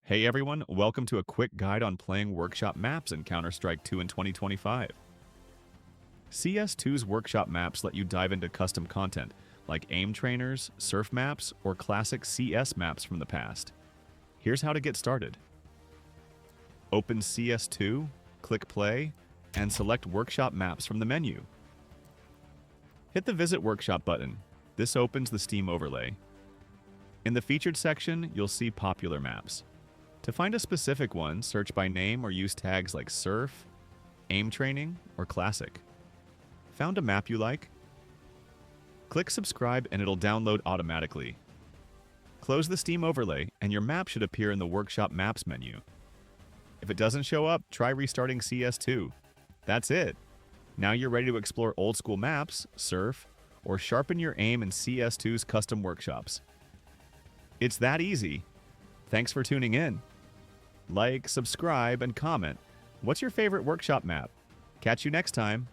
Hey everyone, welcome to a quick guide on playing workshop maps in Counter-Strike 2 in 2025. CS2's workshop maps let you dive into custom content, like aim trainers, surf maps, or classic CS maps from the past. Here's how to get started. Open CS2, click play, and select workshop maps from the menu. Hit the Visit Workshop button. This opens the Steam overlay. In the featured section, you'll see popular maps. To find a specific one, search by name or use tags like Surf, Aim Training, or Classic. Found a map you like? Click Subscribe and it'll download automatically. Close the Steam overlay and your map should appear in the Workshop Maps menu. If it doesn't show up, try restarting CS2. That's it! Now you're ready to explore old-school maps, surf, or sharpen your aim in CS2's custom workshops. It's that easy! Thanks for tuning in. Like, subscribe, and comment. What's your favorite workshop map? Catch you next time.